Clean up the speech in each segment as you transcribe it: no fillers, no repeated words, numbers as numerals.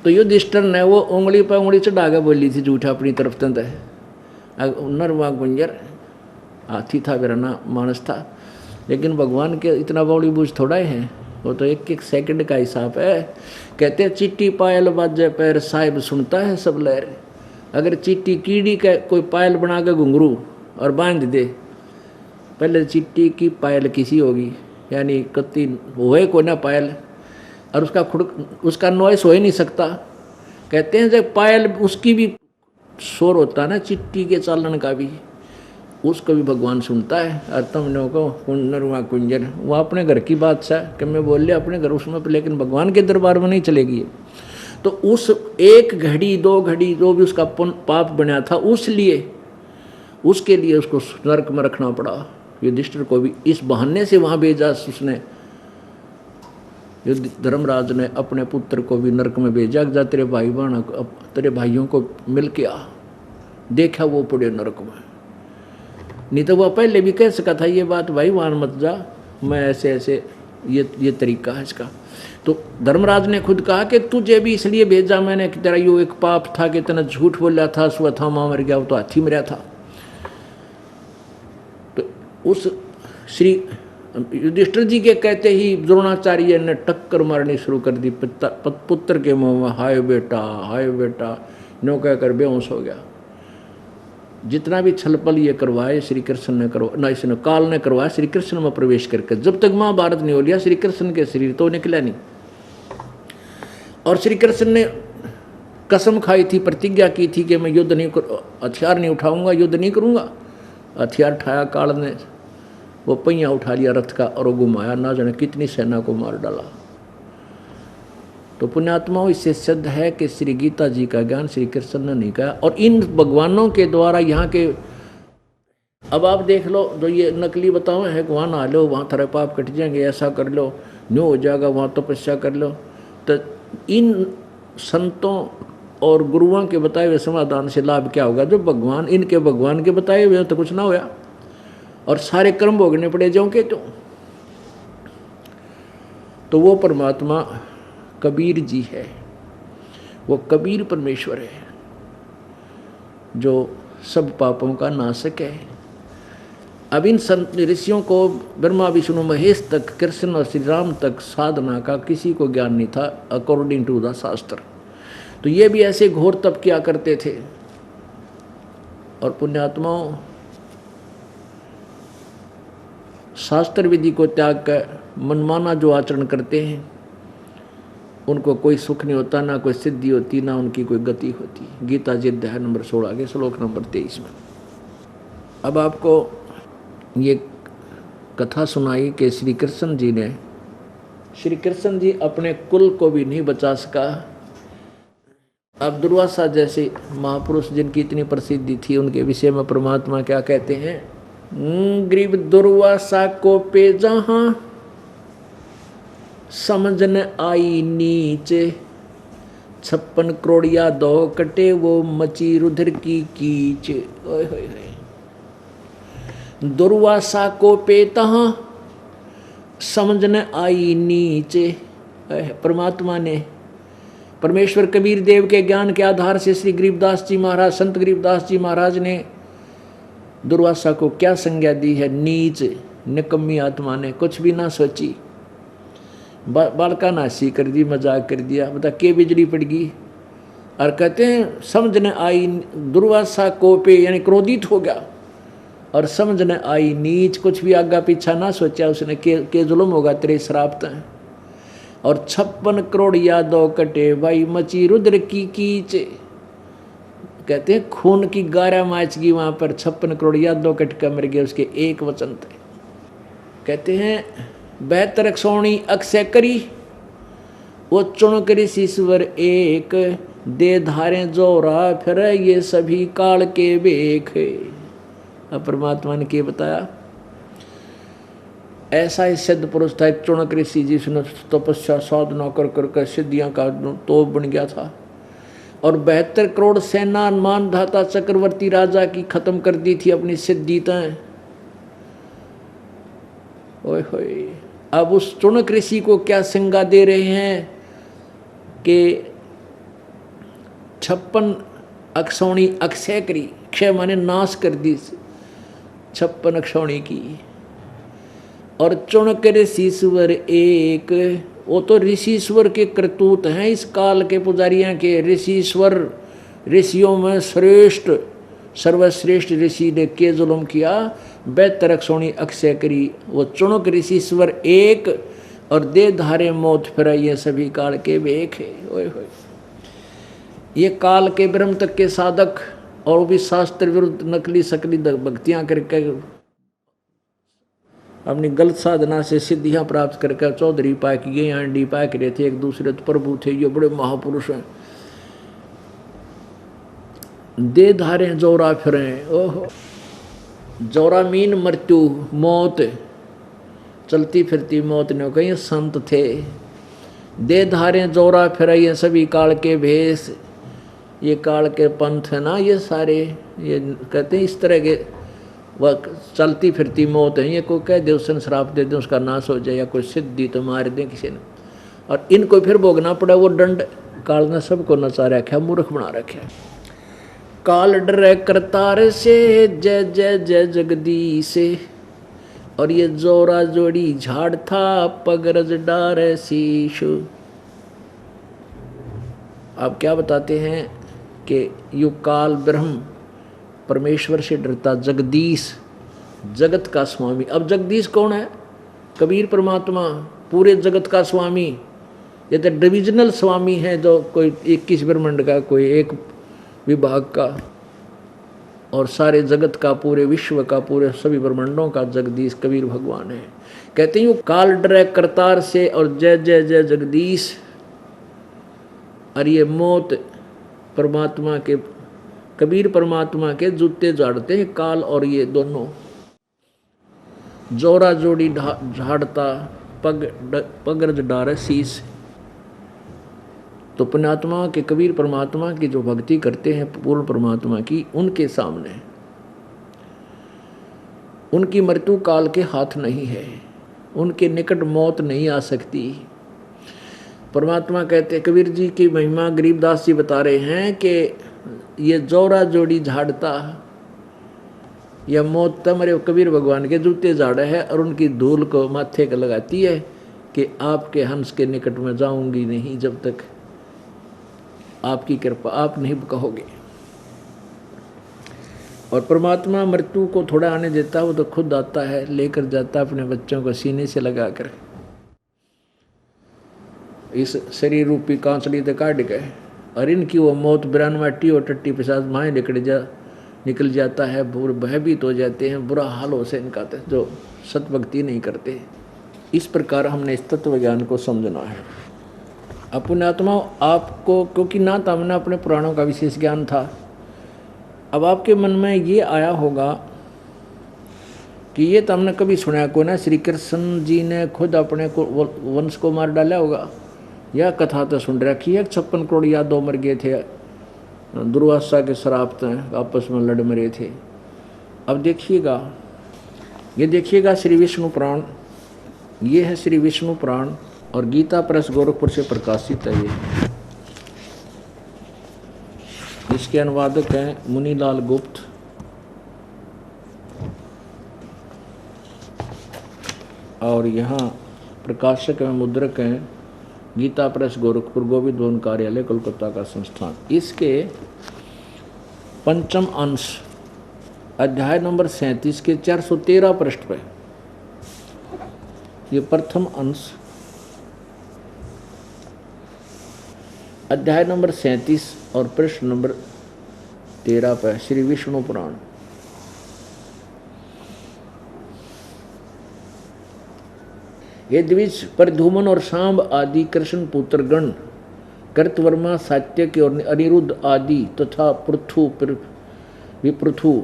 तो युधिष्ठिर ने वो उंगली पर उंगली चढ़ा के बोली थी झूठा अपनी तरफ तंत नरवा गुंजर हाथी था मेरा ना मानस था, लेकिन भगवान के इतना बड़ी बूझ थोड़ा ही है, वो तो एक एक सेकंड का हिसाब है। कहते हैं चिट्टी पायल बाजे पैर साहिब सुनता है सब लहर। अगर चिट्टी कीड़ी का कोई पायल बना के घुंघरू और बांध दे, पहले चिट्टी की पायल किसी होगी, यानी कत्ती होए को ना पायल, और उसका नॉइस हो ही नहीं सकता। कहते हैं जब पायल उसकी भी शोर होता ना चिट्टी के चालन का भी, उसको भी भगवान सुनता है। और तुम लोगों को कुंजर कुंजर वो अपने घर की बात सा कि मैं बोल लिया अपने घर उसमें, लेकिन भगवान के दरबार में नहीं चलेगी। तो उस एक घड़ी दो घड़ी जो भी उसका पाप बना था उसके लिए उसको नरक में रखना पड़ा। युधिष्ठिर को भी इस बहाने से वहां भेजा उसने, धर्मराज ने अपने पुत्र को भी नरक में भेजा, जा तेरे भाई बहन तेरे भाइयों को मिल के आ। देखा वो पड़े नरक में, नहीं तो वह पहले भी कह सका था ये बात, भाई वहां मत जा, मैं ऐसे ऐसे ये तरीका है इसका। तो धर्मराज ने खुद कहा कि तुझे भी इसलिए भेजा मैंने कि तेरा यो एक पाप था कि तेना झूठ बोला था, स्वथामा मर गया, वो तो हाथी मरा था। तो उस श्री युधिष्ठिर जी के कहते ही द्रोणाचार्य ने टक्कर मारनी शुरू कर दी पुत्र के मुंह में, हाय बेटा नो कहकर बेहोश हो गया। जितना भी छलपल ये करवाए श्री कृष्ण ने ना इसने काल ने करवाया श्री कृष्ण में प्रवेश करके, जब तक महाभारत नहीं हो लिया श्री कृष्ण के शरीर तो निकला नहीं। और श्री कृष्ण ने कसम खाई थी, प्रतिज्ञा की थी कि मैं युद्ध नहीं हथियार नहीं उठाऊंगा, युद्ध नहीं करूंगा। हथियार उठाया काल ने, वो पहिया उठा लिया रथ का और वो घुमाया, ना जाने कितनी सेना को मार डाला। तो पुण्यात्माओं इससे सिद्ध है कि श्री गीता जी का ज्ञान श्री कृष्ण ने नहीं कहा, और इन भगवानों के द्वारा यहाँ के अब आप देख लो जो ये नकली बताओ है, वहाँ नहा लो वहाँ थारे पाप कट जाएंगे, ऐसा कर लो न्यू हो जाएगा, वहाँ तपस्या कर लो। तो इन संतों और गुरुओं के बताए हुए समाधान से लाभ क्या होगा? जो भगवान इनके भगवान के बताए हुए तो कुछ ना होया, और सारे कर्म भोगने पड़े जाओगे। तो वो परमात्मा कबीर जी है, वो कबीर परमेश्वर है जो सब पापों का नाशक है। अब इन संत ऋषियों को ब्रह्मा विष्णु महेश तक, कृष्ण और श्री राम तक साधना का किसी को ज्ञान नहीं था अकॉर्डिंग टू द शास्त्र। तो ये भी ऐसे घोर तप किया करते थे। और पुण्यात्माओं शास्त्र विधि को त्याग कर मनमाना जो आचरण करते हैं उनको कोई सुख नहीं होता, ना कोई सिद्धि होती, ना उनकी कोई गति होती। गीता जी अध्याय नंबर 16 के श्लोक नंबर 23 में। अब आपको ये कथा सुनाई कि श्री कृष्ण जी अपने कुल को भी नहीं बचा सका। अब दुर्वासा जैसे महापुरुष जिनकी इतनी प्रसिद्धि थी उनके विषय में परमात्मा क्या कहते हैं? ग्रीव दुर्वासा को पे जहां समझ न आई नीचे, 56 करोड़िया दो कटे वो मची रुधिर की कीच। ओए होए होए। दुर्वासा को पे तहां समझ न आई नीचे। परमात्मा ने, परमेश्वर कबीर देव के ज्ञान के आधार से श्री गरीबदास जी महाराज, संत गरीबदास जी महाराज ने दुर्वासा को क्या संज्ञा दी है? नीच, निकम्मी आत्मा ने कुछ भी ना सोची, बालका नासी कर दी, मजाक कर दिया, बता के बिजली पड़ गई। और कहते हैं समझ न आई, दुर्वासा को पे यानी क्रोधित हो गया, और समझ न आई नीच, कुछ भी आगा पीछा ना सोचा उसने के जुल्म होगा तेरे श्राप तय। और 56 करोड़ यादों कटे भाई मची रुद्र की कीच। कहते हैं खून की गारा माच गई वहां पर, 56 करोड़ यादों कट कर मर गए उसके एक वचन थे। कहते हैं 72 सोनी अक्षय करी, वो चुन करी ईश्वर एक, दे धारे जोरा फिर ये सभी काल के बेख। अब परमात्मा ने क्या बताया? ऐसा ही सिद्ध पुरुष था एक चुनक ऋषि जिसने तपस्या साधना कर कर सिद्धियां का तोप बन गया था, और 72 करोड़ सेना मानधाता चक्रवर्ती राजा की खत्म कर दी थी अपनी सिद्धि तय। ओए होए। अब उस चुनक ऋषि को क्या संज्ञा दे रहे हैं कि 56 अक्षौणी अक्षय करी, क्षय माने नाश कर दी 56 अक्षौणी की। और चुणक ऋषिश्वर एक, वो तो ऋषिश्वर के करतूत हैं इस काल के पुजारियां के। ऋषिश्वर ऋषियों में श्रेष्ठ सर्वश्रेष्ठ ऋषि ने के जुल्म किया, 72 अक्षौणी अक्षय करी। वो चुणक ऋषिश्वर एक और दे धारे मौत फिरा, ये सभी काल के वेख है। ओए होए, ये काल के ब्रह्म तक के साधक और वो भी शास्त्र विरुद्ध नकली सकली भक्तियां करके अपनी गलत साधना से सिद्धियां प्राप्त करके चौधरी पाक ये आंडी पाक रहे थे, एक दूसरे तो प्रभु थे, ये बड़े महापुरुष हैं। दे धारे जोरा फिरे, ओहो जोरा मीन मृत्यु मौत, चलती फिरती मौत ने कहीं संत थे। दे धारे जोरा फिरे, ये सभी काल के भेष, ये काल के पंथ है ना, ये सारे ये कहते हैं इस तरह के वह चलती फिरती मौत है। ये कोई कह दे उसने श्राप दे दे उसका नाश हो जाए, या कोई सिद्धि तो मार दे किसी ने, और इनको फिर भोगना पड़ा वो दंड। काल ने सबको नचा रखा, मूर्ख बना रखा। काल डरे करतार से जय जय जय जगदीश, और ये जोरा जोड़ी झाड़ था पगरज डारे शीश। आप क्या बताते हैं कि यु काल ब्रह्म परमेश्वर से डरता, जगदीश जगत का स्वामी। अब जगदीश कौन है? कबीर परमात्मा, पूरे जगत का स्वामी। ये तो डिविजनल स्वामी है, जो कोई 21 ब्रह्मांड का, कोई एक विभाग का, और सारे जगत का, पूरे विश्व का, पूरे सभी ब्रह्मांडों का जगदीश कबीर भगवान है। कहते हैं वो काल डरे करतार से और जय जय जय जगदीश। और ये मौत परमात्मा के, कबीर परमात्मा के जूते झाड़ते हैं काल और ये दोनों। जोरा जोड़ी झाड़ता पगरज डारे शीश। तो पुण्यात्मा के, कबीर परमात्मा की जो भक्ति करते हैं पूर्ण परमात्मा की, उनके सामने उनकी मृत्यु काल के हाथ नहीं है, उनके निकट मौत नहीं आ सकती। परमात्मा कहते, कबीर जी की महिमा गरीबदास जी बता रहे हैं कि ये जोरा जोड़ी झाड़ता, यह मौत तमरे कबीर भगवान के जूते झाड़े है, और उनकी धूल को माथे का लगाती है कि आपके हंस के निकट में जाऊंगी नहीं जब तक आपकी कृपा आप नहीं कहोगे। और परमात्मा मृत्यु को थोड़ा आने देता, वो तो खुद आता है, लेकर जाता अपने बच्चों को सीने से लगाकर, इस शरीर रूपी कांचड़ी से काट गए। और इनकी वो मौत 92 और टट्टी पिशाच माए निकल जाता है, भयभीत हो जाते हैं, बुरा हाल हो से इनका, जो सतभक्ति नहीं करते। इस प्रकार हमने इस तत्व ज्ञान को समझना है। पुण्यात्मा आपको, क्योंकि ना तो हमने अपने पुराणों का विशेष ज्ञान था, अब आपके मन में ये आया होगा कि ये तो हमने कभी सुना को ना, श्री कृष्ण जी ने खुद अपने को वंश को मार डाला होगा, यह कथा तो सुन रखी है। 56 करोड़ यादव मर गए थे, दुर्वासा के श्राप आपस में लड़ मरे थे। अब देखिएगा, ये देखिएगा श्री विष्णु पुराण, ये है श्री विष्णु पुराण, और गीता प्रेस गोरखपुर से प्रकाशित है ये। इसके अनुवादक हैं मुनीलाल गुप्त, और यहाँ प्रकाशक एवं मुद्रक हैं गीता प्रेस गोरखपुर, गोविंद भवन कार्यालय कोलकाता का संस्थान। इसके 5म अंश अध्याय नंबर 37 के 413 पृष्ठ पर, ये प्रथम अंश अध्याय नंबर 37 और पृष्ठ नंबर 13 पर श्री विष्णु पुराण। ये द्विज पर धूमन और सांब आदि कृष्ण पुत्र गण, कर्तवर्मा सात्यकी और अनिरुद्ध आदि तथा पृथु विपृथु,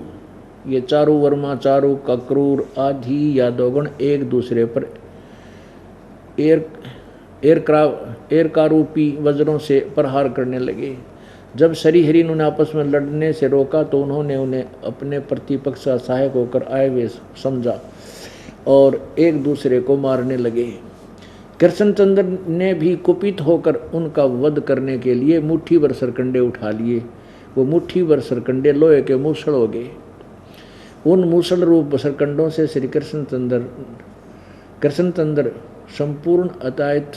ये चारों वर्मा, चारों कक्रूर आदि यादवगण एक दूसरे पर एरकारूपी वज्रों से प्रहार करने लगे। जब श्रीहरि ने आपस में लड़ने से रोका तो उन्होंने उन्हें अपने प्रतिपक्ष का सहायक होकर आए हुए समझा और एक दूसरे को मारने लगे। कृष्णचंद्र ने भी कुपित होकर उनका वध करने के लिए मुट्ठी भर सरकंडे उठा लिए। वो मुट्ठी भर सरकंडे लोहे के मूसल हो गए। उन मूसल रूप सरकंडों से श्री कृष्णचंद्र संपूर्ण अतायत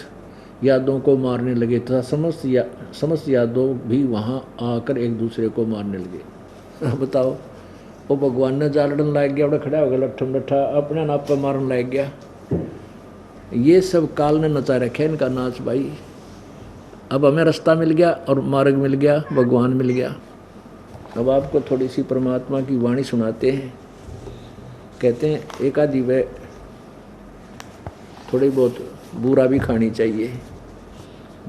यादों को मारने लगे तथा समस्त यादव भी वहाँ आकर एक दूसरे को मारने लगे। बताओ, वो भगवान ने जालड़न लाग गया, खड़ा हो गया लट्ठम लट्ठा, अपने नाप पर मारन लाग गया। ये सब काल ने नचा रखे इनका नाच भाई। अब हमें रास्ता मिल गया और मार्ग मिल गया, भगवान मिल गया। अब आपको थोड़ी सी परमात्मा की वाणी सुनाते हैं। कहते हैं एक आधी वे थोड़ी बहुत बुरा भी खानी चाहिए,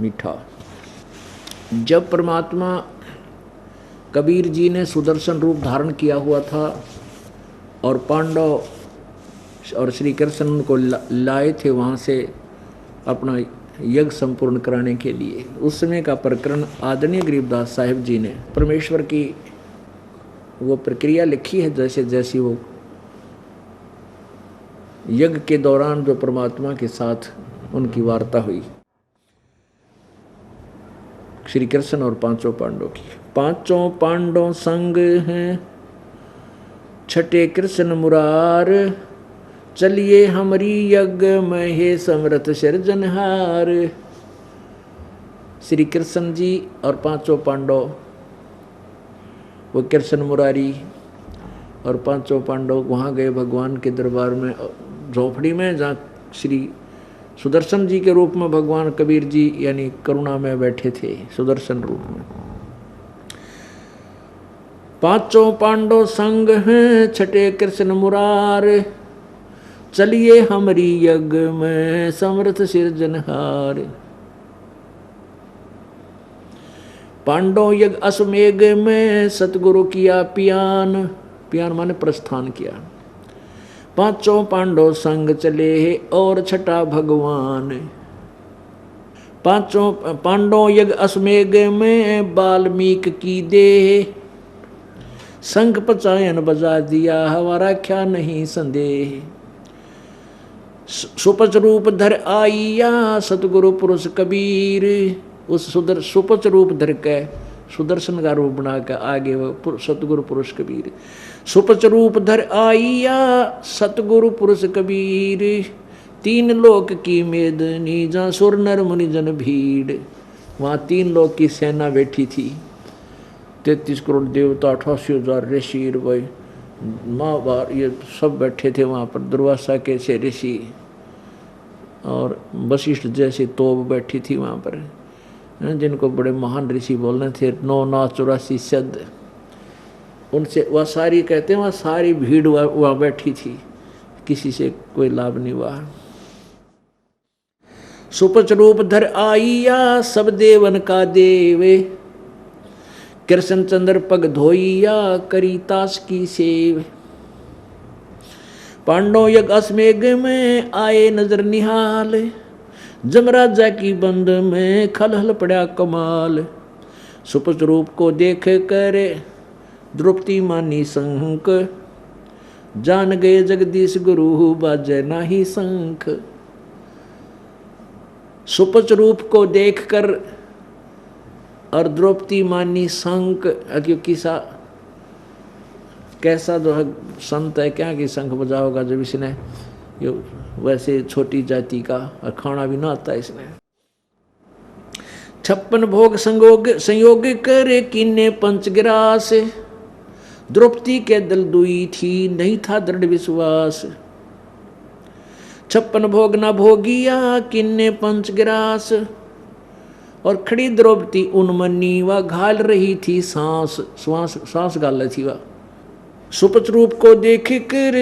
मीठा। जब परमात्मा कबीर जी ने सुदर्शन रूप धारण किया हुआ था और पांडव और श्री कृष्ण उनको लाए थे वहाँ से अपना यज्ञ संपूर्ण कराने के लिए, उस समय का प्रकरण आदरणीय गरीबदास साहिब जी ने परमेश्वर की वो प्रक्रिया लिखी है, जैसे जैसी वो यज्ञ के दौरान जो परमात्मा के साथ उनकी वार्ता हुई श्री कृष्ण और पांचों पांडवों की। पांचों पांडव संग हैं छठे कृष्ण मुरार, चलिए हमारी यज्ञ में हे समर्थ सिरजनहार। श्री कृष्ण जी और पांचों पांडव, वो कृष्ण मुरारी और पांचों पांडव वहाँ गए भगवान के दरबार में, झोपड़ी में, जहाँ श्री सुदर्शन जी के रूप में भगवान कबीर जी यानी करुणा में बैठे थे सुदर्शन रूप में। पांचों पांडव संग हैं छठे कृष्ण मुरार, चलिए हमारी यज्ञ में समर्थ सिरजनहार। पांडव यज्ञ अश्वमेघ में सतगुरु किया पियान, पियान माने प्रस्थान किया। पांचों पांडव संग चले और छठा भगवान। पांचों पांडव यज्ञ अश्वमेघ में वाल्मीकि की देह, शंख पचायन बजा दिया हमारा क्या नहीं संदेह। सुपच रूप धर आइया सतगुरु पुरुष कबीर, उस सुपच रूप धर के सुदर्शन का रूप बना के आगे वो सतगुरु पुरुष कबीर। सुपच रूप धर आइया सतगुरु पुरुष कबीर, तीन लोक की मेदनी जहाँ सुर नर मुनि जन भीड़। वहाँ तीन लोक की सेना बैठी थी, 33 करोड़ देवता, 88,000 ऋषि, भाई महाभारत ये सब बैठे थे वहाँ पर। दुर्वासा के से ऋषि और वशिष्ठ जैसे तोप बैठी थी वहाँ पर, जिनको बड़े महान ऋषि बोलने थे। 9 नाथ 84 शब्द, उनसे वह सारी कहते हैं वह सारी भीड़ वहाँ बैठी थी, किसी से कोई लाभ नहीं हुआ। सुपच रूप धर आइया सब देवन का देवे, कृष्णचंद्र पग धोइया करी तास की सेव। पांडव यज्ञ अश्वमेघ में आए नजर निहाल, जमराजा की बंद में खलहल पड़ा कमाल। सुपच रूप को देख कर द्रौपदी मानी शंख, जान गए जगदीश गुरु बाजे नाही शंख। सुपच रूप को देखकर और द्रौपदी मानी शंख, क्योंकि कैसा जो है संत है क्या कि शंख बजाओगा जब इसने वैसे छोटी जाति का और खाना भी ना आता इसने। 56 भोग संयोग करे किन्ने पंचग्रास, द्रौपदी के दिल दुई थी नहीं था दृढ़ विश्वास। 56 भोग न भोगिया किन्ने पंचग्रास, और खड़ी द्रौपदी उन्मनी व घाल रही थी सांस गाल रही थी वह। सुपच रूप को देख कर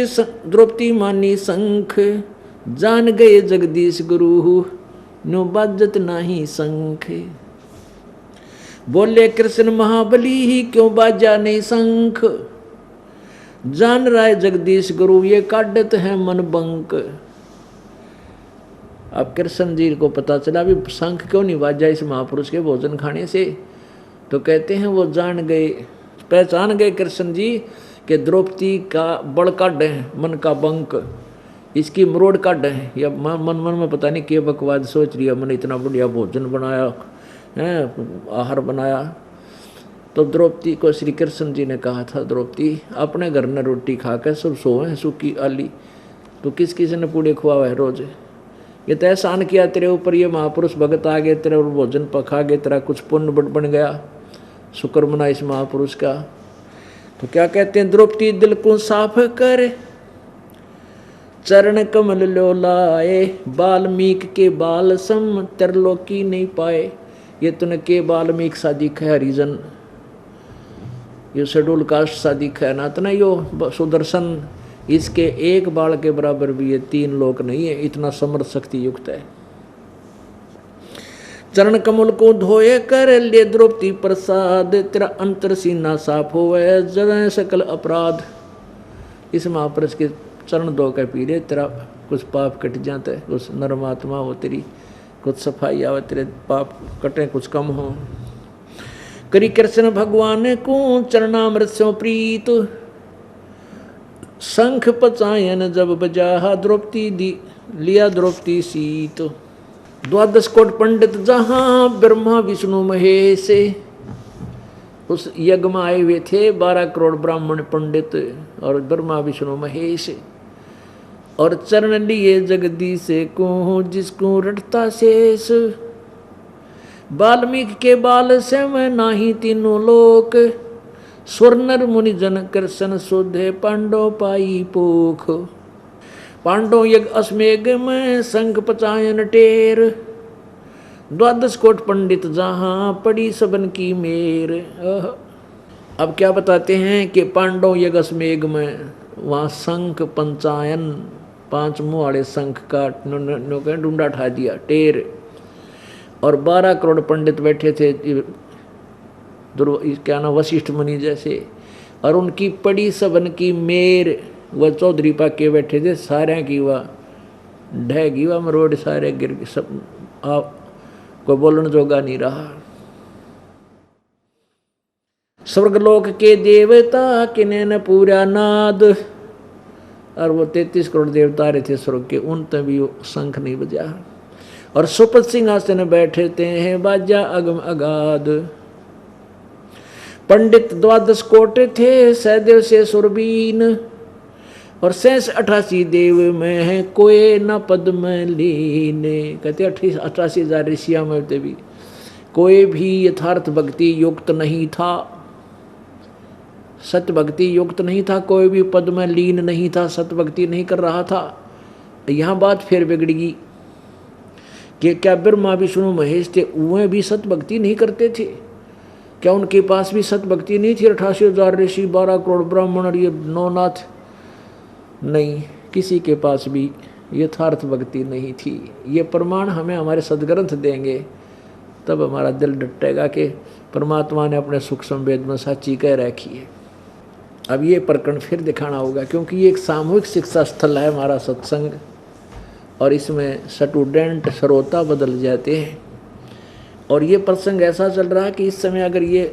द्रौपदी मानी शंख, जान गए जगदीश गुरु नो बाजत नाही शंख। बोले कृष्ण महाबली ही क्यों बाजा नहीं शंख, जान रहा है जगदीश गुरु ये काटत है मन बंक। अब कृष्ण जी को पता चला भी शंख क्यों नहीं बाजा इस महापुरुष के भोजन खाने से, तो कहते हैं वो जान गए, पहचान गए कृष्ण जी कि द्रौपदी का बड़ काट है मन का बंक, इसकी मरोड़ काट है, या मन मन में पता नहीं क्या बकवाद सोच रही है, मैंने इतना बढ़िया भोजन बनाया है, आहार बनाया। तो द्रौपदी को श्री कृष्ण जी ने कहा था, द्रौपदी अपने घर में रोटी खाकर सब सोए सूखी आली, तो किस किसी ने पूड़े खुआ है रोज। ये तो एहसान किया तेरे ऊपर, ये महापुरुष भगत आ गए तेरे और भोजन पका गए, तेरा कुछ पुण्य बन गया, शुक्र मना इस महापुरुष का। तो क्या कहते हैं, द्रौपदी दिल को साफ कर चरण कमल लो लाए, बाल्मीक के बाल सम त्रिलोकी नहीं पाए। ये तूने के बाल्मीक सा दिखा है, हरिजन ये शेड्यूल कास्ट सा दिखा है ना, तो नहीं यो सुदर्शन, इसके एक बाल के बराबर भी ये 3 लोक नहीं है, इतना समर्थ शक्ति युक्त है। चरण कमल को धोए कर ले द्रौपदी प्रसाद, तेरा अंतर सीना साफ होवे जड़ सकल अपराध। इस महापुरुष के चरण धो के पी ले, तेरा कुछ पाप कट जाते, कुछ नरमात्मा हो तेरी, कुछ सफाई आवे, तेरे पाप कटे कुछ कम हो। करी कृष्ण भगवान को चरणामृत सो प्रीत, शंख पचायन जब बजा द्रौपदी दी लिया द्रौपदी सीत। 12 कोट पंडित जहाँ ब्रह्मा विष्णु महेश, उस यज्ञ में आए हुए थे 12 करोड़ ब्राह्मण पंडित और ब्रह्मा विष्णु महेश। और चरण लिए जगदीश को जिसको रटता शेष, वाल्मीकि के बाल से मैं नाही तीनों लोक, स्वर्णर मुनि जन कृष्ण शुद्ध पांडव पाई पोख। पांडव यज्ञ अश्मेघ में शंख पचायन टेर, 12 कोट पंडित जहाँ पड़ी सबन की मेर। अब क्या बताते हैं कि पांडव यज्ञ अश्मेघ में वहाँ शंख पंचायन 5 मुँह वाले शंख का डूंडा ठा दिया टेर, और 12 करोड़ पंडित बैठे थे, क्या ना वशिष्ठ मुनि जैसे, और उनकी पड़ी सबन की मेर, वह चौधरी पाके बैठे थे, सारे की वह ढहगी वह मरोड़, सारे गिर सब, आप कोई बोलन जोगा नहीं रहा। स्वर्गलोक के देवता किने न पूरा नाद, और वो 33 करोड़ देवता रहे थे स्वर्ग के, उन तक भी शंख नहीं बजा। और सुपथ सिंहासन बैठते हैं बाजा अगम अगाध, पंडित 12 कोट थे सहदेव से सुरबीन, और 88 देव में है कोई न पद में लीन। कहते 88,000 ऋषियों में भी कोई भी यथार्थ भक्ति युक्त नहीं था, सत्य भक्ति युक्त नहीं था, कोई भी पद में लीन नहीं था, सत्य भक्ति नहीं कर रहा था। यहाँ बात फिर बिगड़गी कि क्या ब्रह्मा विष्णु महेश थे, वे भी सत्य भक्ति नहीं करते थे? क्या उनके पास भी सत्य भक्ति नहीं थी? 88,000 ऋषि, 12 करोड़ ब्राह्मण और ये 9 नाथ, नहीं, किसी के पास भी यथार्थ भक्ति नहीं थी। ये प्रमाण हमें हमारे सदग्रंथ देंगे, तब हमारा दिल डटेगा कि परमात्मा ने अपने सुख संवेद में साची कह रखी है। अब ये प्रकरण फिर दिखाना होगा, क्योंकि ये एक सामूहिक शिक्षा स्थल है हमारा सत्संग, और इसमें स्टूडेंट श्रोता बदल जाते हैं। और ये प्रसंग ऐसा चल रहा है कि इस समय अगर ये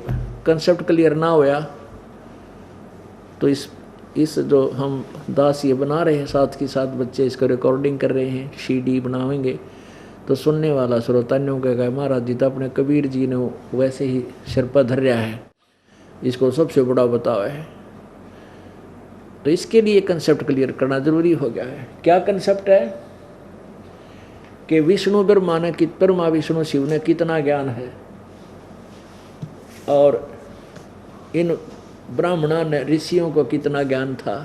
कंसेप्ट क्लियर ना होया तो इस जो हम दास ये बना रहे हैं, साथ के साथ बच्चे इसको रिकॉर्डिंग कर रहे हैं, CD बनावेंगे, तो सुनने वाला श्रोता ने कहेगा महाराज जी तो अपने कबीर जी ने वैसे ही सिर पर धर रहा है, इसको सबसे बड़ा बतावा है। तो इसके लिए कंसेप्ट क्लियर करना जरूरी हो गया है। क्या कंसेप्ट है कि विष्णु ब्रह्मा विष्णु शिव ने कितना ज्ञान है, और इन ब्राह्मणों ने ऋषियों को कितना ज्ञान था,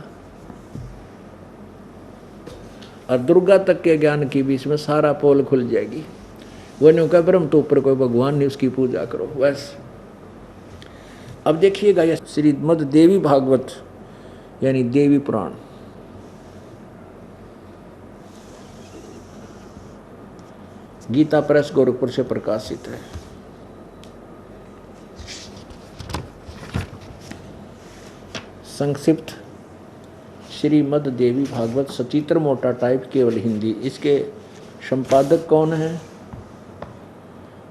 और दुर्गा तक के ज्ञान की बीच में सारा पोल खुल जाएगी। वो नहीं कहा ब्रह्म तो ऊपर कोई भगवान नहीं, उसकी पूजा करो बस। अब देखिएगा यह श्रीमद् देवी भागवत यानी देवी पुराण, गीता प्रेस गोरखपुर से प्रकाशित है। संक्षिप्त श्रीमद् देवी भागवत, सचित्र मोटा टाइप, केवल हिंदी। इसके संपादक कौन हैं?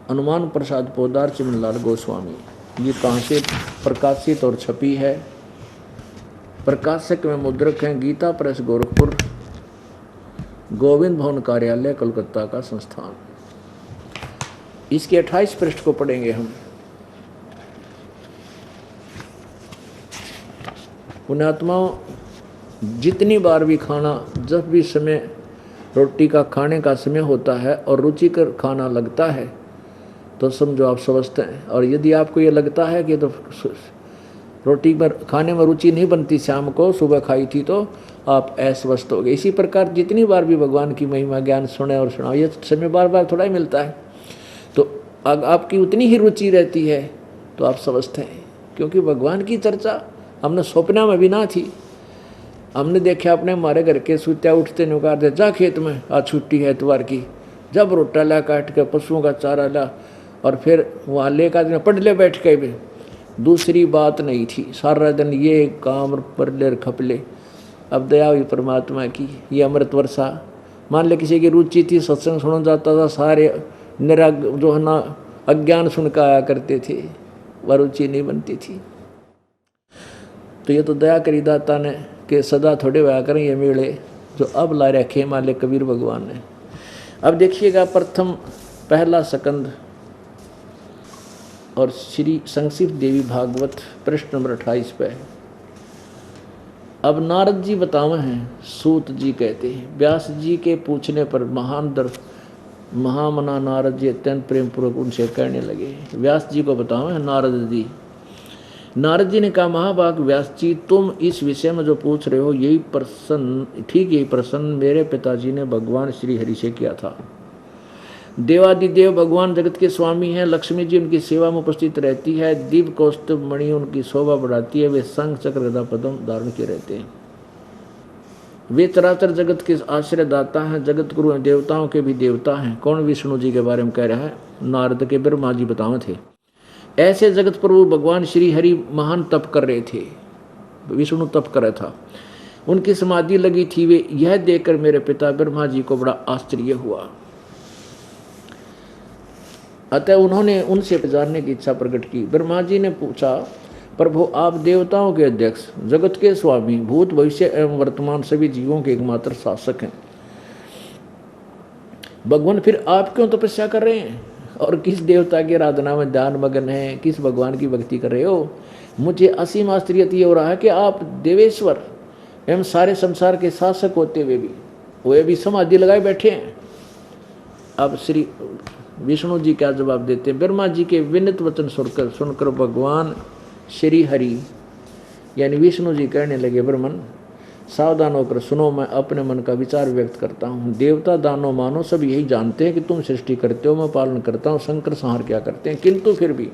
हनुमान प्रसाद पोदार चिमनलाल गोस्वामी। ये कहाँ से प्रकाशित और छपी है? प्रकाशक में मुद्रक हैं गीता प्रेस गोरखपुर, गोविंद भवन कार्यालय कोलकाता का संस्थान। इसके 28 पृष्ठ को पढ़ेंगे हम। पुण्यात्माओं, जितनी बार भी खाना, जब भी समय रोटी का खाने का समय होता है और रुचिकर खाना लगता है तो समझो आप स्वस्थ हैं। और यदि आपको ये लगता है कि तो रोटी पर खाने में रुचि नहीं बनती, शाम को सुबह खाई थी, तो आप अस्वस्थ हो गए। इसी प्रकार जितनी बार भी भगवान की महिमा ज्ञान सुने और सुनाओ, ये समय बार बार थोड़ा ही मिलता है, तो आपकी उतनी ही रुचि रहती है तो आप स्वस्थ हैं। क्योंकि भगवान की चर्चा हमने सपना में भी ना थी। हमने देखा अपने हमारे घर के सूत्या उठते नुकार दे, जा खेत में, आज छुट्टी है इतवार की, जब रोटा ला काट के पशुओं का चारा ला और फिर वहाँ ले का पढ़ ले बैठ के भी, दूसरी बात नहीं थी। सारा दिन ये काम पर ले खपले। अब दया हुई परमात्मा की, ये अमृत वर्षा। मान ले किसी की रुचि थी, सत्संग सुना जाता था, सारे निराग जो है ना अज्ञान सुनकर आया करते थे, वह रुचि नहीं बनती थी। तो ये तो दया करी दाता ने कि सदा थोड़े हुआ करें ये मेले जो अब ला रखे मान ले कबीर भगवान ने। अब देखिएगा प्रथम पहला सकंद और श्री संक्षिप्त देवी भागवत पृष्ठ नंबर 28 पे। अब नारद जी बतावे हैं, सूत जी कहते हैं, व्यास जी के पूछने पर महामना नारद जी अत्यंत प्रेम पूर्वक उनसे कहने लगे। व्यास जी को बतावे हैं नारद जी। नारद जी ने कहा, महाभाग व्यास जी, तुम इस विषय में जो पूछ रहे हो यही प्रश्न मेरे पिताजी ने भगवान श्री हरि से किया था। देवादिदेव भगवान जगत के स्वामी हैं। लक्ष्मी जी उनकी सेवा में उपस्थित रहती है। दिव्य कौस्तुभ मणि उनकी शोभा बढ़ाती है। वे शंख चक्र गदा पद्म धारण किए रहते हैं। वे चराचर जगत के आश्रय दाता हैं, जगत गुरु हैं, देवताओं के भी देवता हैं। कौन? विष्णु जी के बारे में कह रहा है। नारद के ब्रह्मा जी बतावे थे। ऐसे जगत प्रभु भगवान श्री हरि महान तप कर रहे थे। विष्णु तप कर रहा था, उनकी समाधि लगी थी। वे यह देखकर मेरे पिता ब्रह्मा जी को बड़ा आश्चर्य हुआ। अतः उन्होंने उनसे जानने की इच्छा प्रकट की। ब्रह्मा जी ने पूछा, प्रभु आप देवताओं के अध्यक्ष, जगत के स्वामी, भूत भविष्य एवं वर्तमान सभी जीवों के एकमात्र शासक हैं। भगवान फिर आप क्यों तपस्या कर रहे हैं और किस देवता की आराधना में ध्यान मगन है, किस भगवान की भक्ति कर रहे हो? मुझे असीम आश्चर्य ये हो रहा है कि आप देवेश्वर एवं सारे संसार के शासक होते हुए भी वे भी समाधि लगाए बैठे हैं। अब श्री विष्णु जी क्या जवाब देते हैं? ब्रह्मा जी के विनित वचन सुनकर भगवान श्री हरि यानी विष्णु जी कहने लगे, ब्रह्मन सावधान होकर सुनो, मैं अपने मन का विचार व्यक्त करता हूँ। देवता दानव मानो सब यही जानते हैं कि तुम सृष्टि करते हो, मैं पालन करता हूँ, शंकर संहार क्या करते हैं। किंतु फिर भी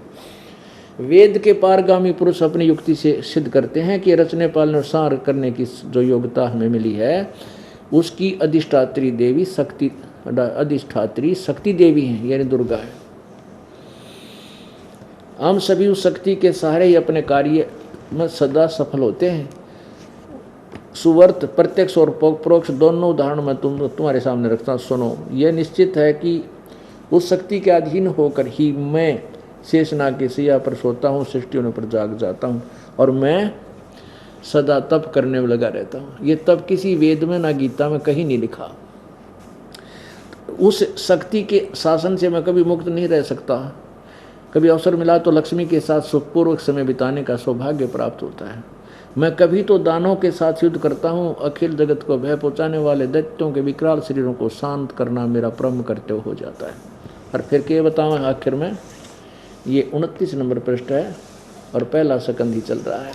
वेद के पारगामी पुरुष अपनी युक्ति से सिद्ध करते हैं कि रचने पालने और संहार करने की जो योग्यता हमें मिली है उसकी अधिष्ठात्री शक्ति देवी है, यानी दुर्गा है। हम सभी उस शक्ति के सहारे ही अपने कार्य में सदा सफल होते हैं। सुवर्त प्रत्यक्ष और परोक्ष दोनों उदाहरण मैं तुम्हारे सामने रखता हूँ। सुनो, यह निश्चित है कि उस शक्ति के अधीन होकर ही मैं शेषनाग के सैया पर सोता हूँ, सृष्टि होने पर जाग जाता हूँ और मैं सदा तप करने में लगा रहता हूँ। ये तप किसी वेद में ना गीता में कहीं नहीं लिखा। उस शक्ति के शासन से मैं कभी मुक्त नहीं रह सकता। कभी अवसर मिला तो लक्ष्मी के साथ सुखपूर्वक समय बिताने का सौभाग्य प्राप्त होता है। मैं कभी तो दानों के साथ युद्ध करता हूँ। अखिल जगत को भय पहुँचाने वाले दैत्यों के विकराल शरीरों को शांत करना मेरा परम कर्तव्य हो जाता है। और फिर क्या बताऊँ आखिर में, ये 29 नंबर पृष्ठ है और पहला सकंद ही चल रहा है।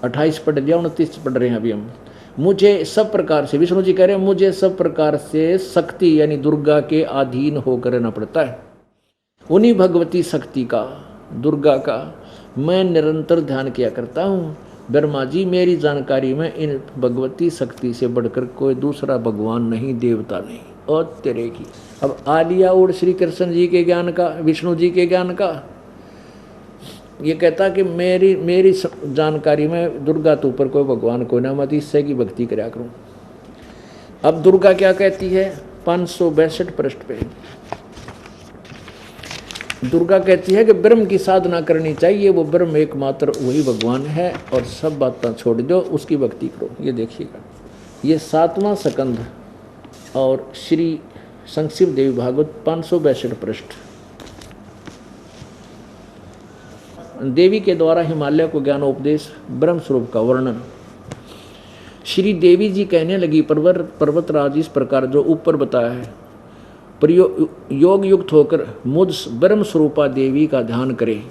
28 पढ़ दिया, 29 पढ़ रहे हैं अभी हम। मुझे सब प्रकार से, विष्णु जी कह रहे हैं, मुझे सब प्रकार से शक्ति यानी दुर्गा के अधीन होकर रहना पड़ता है। उन्हीं भगवती शक्ति का, दुर्गा का मैं निरंतर ध्यान किया करता हूँ। ब्रह्मा जी, मेरी जानकारी में इन भगवती शक्ति से बढ़कर कोई दूसरा भगवान नहीं, देवता नहीं। और तेरे की अब आलिया उड़ श्री कृष्ण जी के ज्ञान का, विष्णु जी के ज्ञान का। ये कहता कि मेरी जानकारी में दुर्गा तो ऊपर कोई भगवान कोई ना, मत इससे की भक्ति कराया करूँ। अब दुर्गा क्या कहती है 562 पृष्ठ पे। दुर्गा कहती है कि ब्रह्म की साधना करनी चाहिए, वो ब्रह्म एकमात्र वही भगवान है और सब बातें छोड़ दो, उसकी भक्ति करो। ये देखिएगा ये 7वां स्कंद और श्री संक्षिप्त देवी भागवत 562 पृष्ठ। देवी के द्वारा हिमालय को ज्ञानोपदेश, ब्रह्म स्वरूप का वर्णन। श्री देवी जी कहने लगी, पर्वतराज इस प्रकार जो ऊपर बताया है योग युक्त होकर मुझ ब्रह्म स्वरूपा देवी का ध्यान करे।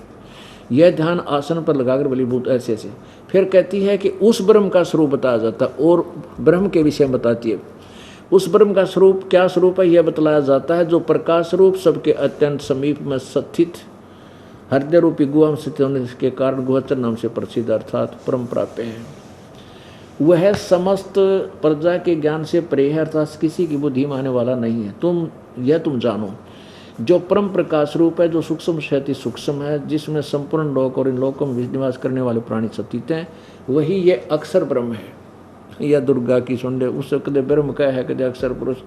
यह ध्यान आसन पर लगाकर बलीभूत ऐसे ऐसे। फिर कहती है कि उस ब्रह्म का स्वरूप बताया जाता और ब्रह्म के विषय में बताती है। उस ब्रह्म का स्वरूप क्या स्वरूप है यह बतलाया जाता है, जो प्रकाश रूप सबके अत्यंत समीप में स्थित हृदय रूपी गुहा में स्थित होने के कारण गुहचर नाम से प्रसिद्ध अर्थात परम प्राप्य है। वह समस्त प्रजा के ज्ञान से परे है अर्थात किसी की बुद्धि माने वाला नहीं है। तुम जानो, जो परम प्रकाश रूप है, जो सूक्ष्म से अति सूक्ष्म है, जिसमें संपूर्ण लोक और इन लोकों में निवास करने वाले प्राणी स्थित हैं, वही ये अक्षर ब्रह्म है। यह दुर्गा की सुंडे उससे कदे ब्रह्म का है, कदे अक्षर पुरुष,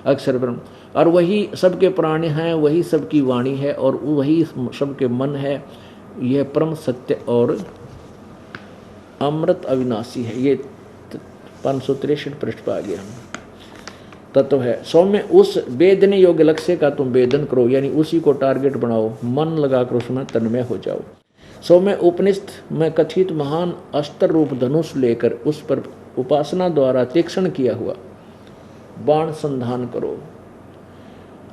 अक्षर ब्रह्म। और वही सबके प्राणी हैं, वही सबकी वाणी है और वही सबके मन है। यह परम सत्य और अमृत अविनाशी है। ये 563 पृष्ठ पर आ गया तत्व है। सौम्य उस वेदने योग्य लक्ष्य का तुम वेदन करो, यानी उसी को टारगेट बनाओ, मन लगाकर उसमें तन्मय हो जाओ। सौम्य उपनिषद में कथित महान अस्त्र रूप धनुष लेकर उस पर उपासना द्वारा तीक्ष्ण किया हुआ बाण संधान करो।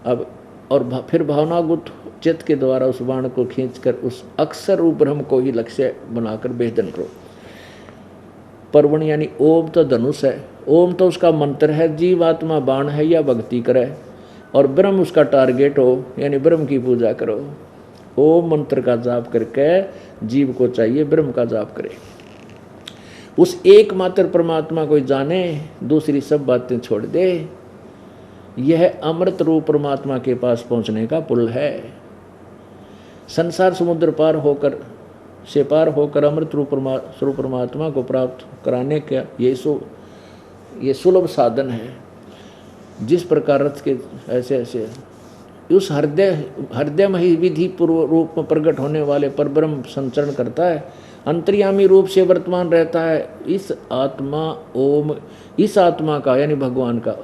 अब और फिर भावनागुत चित्त के द्वारा उस बाण को खींचकर उस अक्षर रूप ब्रह्म को ही लक्ष्य बनाकर वेदन करो। पर्वण यानी ओम तो धनुष है, ओम तो उसका मंत्र है, जीवात्मा बाण है या भक्ति करे, और ब्रह्म उसका टारगेट हो, यानी ब्रह्म की पूजा करो। ओम मंत्र का जाप करके जीव को चाहिए ब्रह्म का जाप करे। उस एकमात्र परमात्मा को जाने, दूसरी सब बातें छोड़ दे। यह अमृत रूप परमात्मा के पास पहुंचने का पुल है। संसार समुद्र पार होकर अमृत रूप स्वरूप परमात्मा को प्राप्त कराने का ये सुलभ साधन है। जिस प्रकार रथ के ऐसे ऐसे उस हृदय में ही विधि पूर्व रूप में प्रकट होने वाले पर ब्रह्म संचरण करता है, अंतर्यामी रूप से वर्तमान रहता है। इस आत्मा का यानी भगवान का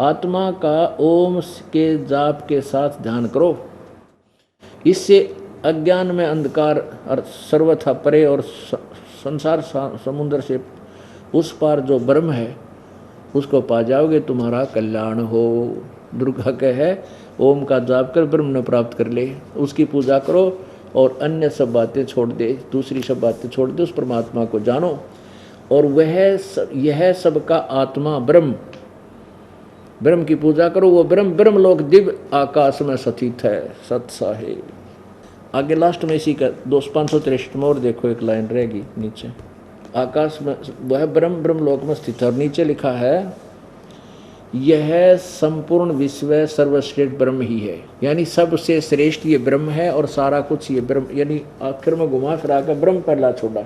आत्मा का ओम के जाप के साथ ध्यान करो। इससे अज्ञान में अंधकार और सर्वथा परे और संसार समुद्र से उस पार जो ब्रह्म है उसको पा जाओगे, तुम्हारा कल्याण हो। दुर्गा कहे ओम का जाप कर ब्रह्म ने प्राप्त कर ले, उसकी पूजा करो और अन्य सब बातें छोड़ दे, दूसरी सब बातें छोड़ दे, उस परमात्मा को जानो। और यह सबका आत्मा ब्रह्म की पूजा करो। वो ब्रह्म लोक दिव्य आकाश में स्थित है, सत्सा है। आगे लास्ट में इसी का 563 में और देखो एक लाइन रहेगी नीचे, आकाश में वह ब्रह्म लोक में स्थित है। और नीचे लिखा है यह संपूर्ण विश्व सर्वश्रेष्ठ ब्रह्म ही है, यानी सबसे श्रेष्ठ ये ब्रह्म है और सारा कुछ ये ब्रह्म, यानी आखिर में घुमा फिरा कर ब्रह्म पहला छोड़ा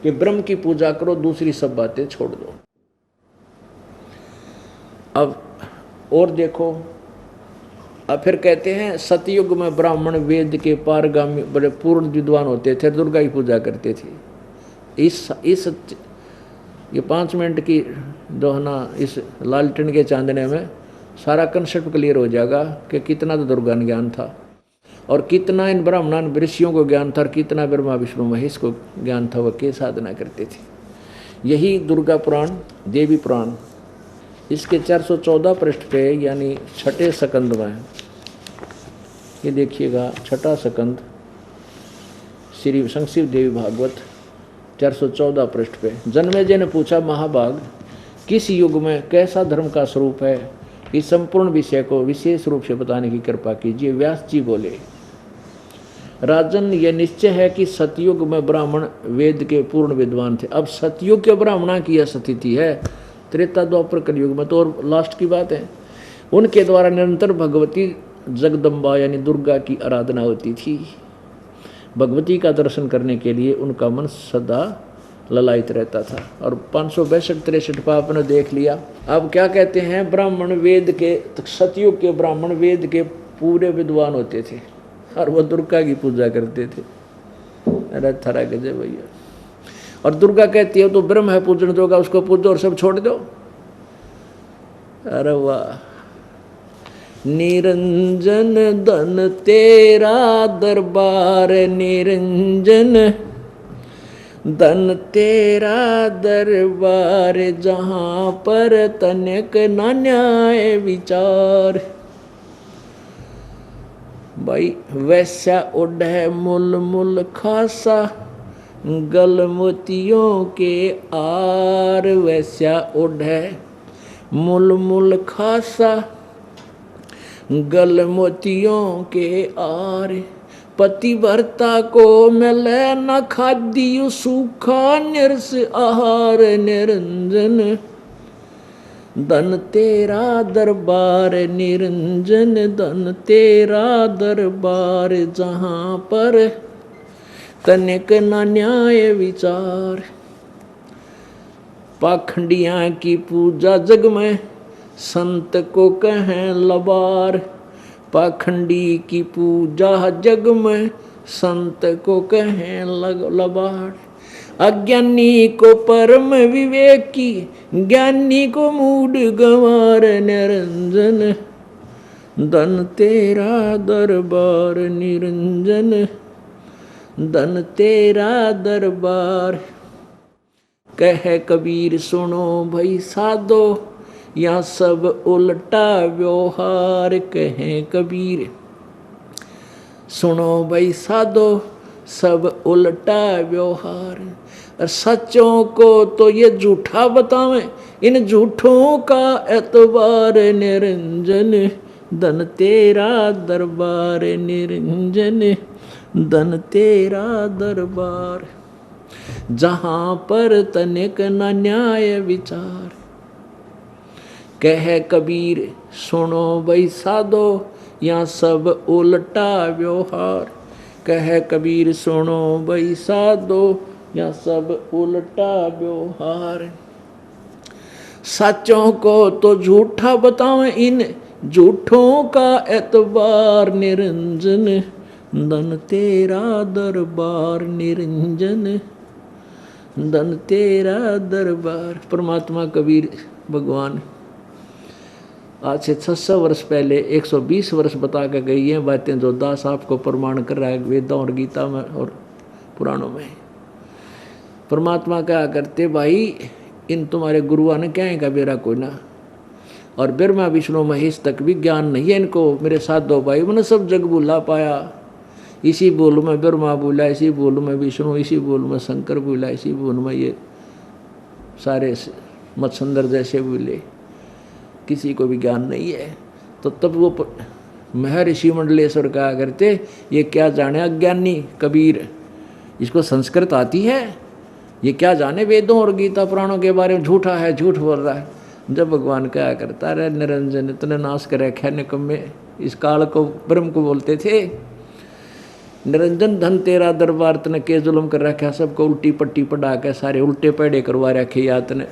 कि ब्रह्म की पूजा करो, दूसरी सब बातें छोड़ दो। अब और देखो, अब फिर कहते हैं सतयुग में ब्राह्मण वेद के पारगामी बड़े पूर्ण विद्वान होते थे, दुर्गा की पूजा करते थे। इस ये 5 मिनट की दोहना इस लालटेन के चांदने में सारा कंसेप्ट क्लियर हो जाएगा कि कितना तो दुर्गा ज्ञान था और कितना इन ब्राह्मण ऋषियों को ज्ञान था और कितना ब्रह्मा विष्णु महेश को ज्ञान था, वह के साधना करते थे। यही दुर्गा पुराण, देवी पुराण, इसके 414 पृष्ठ पे यानी 6ठे स्कंद में ये देखिएगा, 6ठा स्कंद श्री संक्षिप्त देवी भागवत 414 पृष्ठ पे जन्मेजय ने पूछा, महाभाग किस युग में कैसा धर्म का स्वरूप है, इस संपूर्ण विषय को विशेष रूप से बताने की कृपा कीजिए। व्यास जी बोले, राजन यह निश्चय है कि सतयुग में ब्राह्मण वेद के पूर्ण विद्वान थे। अब सतयुग के ब्राह्मणों की यह स्थिति है, त्रेता द्वापर कलयुग में तो और लास्ट की बात है। उनके द्वारा निरंतर भगवती जगदम्बा यानी दुर्गा की आराधना होती थी। भगवती का दर्शन करने के लिए उनका मन सदा ललायित रहता था। और 562-63 पर आपने देख लिया। अब क्या कहते हैं, ब्राह्मण वेद के, सतयुग के ब्राह्मण वेद के पूरे विद्वान होते थे और वह दुर्गा की पूजा करते थे। अरे थरा गजब भैया। और दुर्गा कहती है तो ब्रह्म है पूजन जोगा, उसको पूजो और सब छोड़ दो। अरे वाह। निरंजन धन तेरा दरबार, निरंजन धन तेरा दरबार, जहाँ पर तनिक न न्याय विचार। भाई वैसा उड़े मुल मुल खासा, गल मोतियों के आर। वैसा उड़े मुल मुल खासा, गल मोतियों के आर। पतिव्रता को मिले न खाद्य सूखा निरस आहार, निरंजन धन तेरा दरबार, निरंजन धन तेरा दरबार, जहाँ पर तनिक न न्याय विचार। पाखंडियाँ की पूजा जग में, संत को कहें लबार। पाखंडी की पूजा जग में, संत को कहें लबार। अज्ञानी को परम विवेकी, ज्ञानी को मूड गंवार, निरंजन धन तेरा दरबार, निरंजन धन तेरा दरबार। कह कबीर सुनो भई साधो, या सब उल्टा व्यवहार। कहें कबीर सुनो भई साधो, सब उल्टा व्यवहार। और सच्चों को तो ये झूठा बतावें, इन झूठों का एतबार, निरंजन धन तेरा दरबार, निरंजन धन तेरा दरबार, जहाँ पर तनिक न न्याय विचार। कह कबीर सुनो भई साधो, या सब उल्टा व्यवहार। कह कबीर सुनो भई साधो, या सब उल्टा व्यवहार। सच्चों को तो झूठा बतावें, इन झूठों का एतबार, निरंजन धन तेरा दरबार, निरंजन धन तेरा दरबार। परमात्मा कबीर भगवान आज से 600 वर्ष पहले 120 वर्ष बता के गई हैं बातें, जो दास आपको प्रमाण कर रहा है वेदों और गीता में और पुराणों में। परमात्मा क्या करते भाई, इन तुम्हारे गुरुआ ने क्या है का बेरा कोई ना। और ब्रह्मा विष्णु महेश तक भी ज्ञान नहीं है इनको। मेरे साथ दो भाई मैंने सब जग भूला पाया। इसी बोल में ब्रह्मा बोला, इसी बोल में विष्णु, इसी बोल में शंकर बोला, इसी बोल में ये सारे मत्स्यंदर जैसे बोले। किसी को भी ज्ञान नहीं है। तो तब वो महर्षि मंडलेश्वर कहा करते, ये क्या जाने अज्ञानी कबीर, इसको संस्कृत आती है, ये क्या जाने वेदों और गीता पुराणों के बारे में, झूठा है, झूठ बोल रहा है। जब भगवान कहा करता रहे निरंजन इतने नाश कर रखे निकम्मे, इस काल को ब्रह्म को बोलते थे। निरंजन धन तेरा दरबार, तने के जुल्म कर रखा, सबको उल्टी पट्टी पढ़ा के सारे उल्टे पैड़े करवा रखे यात ने।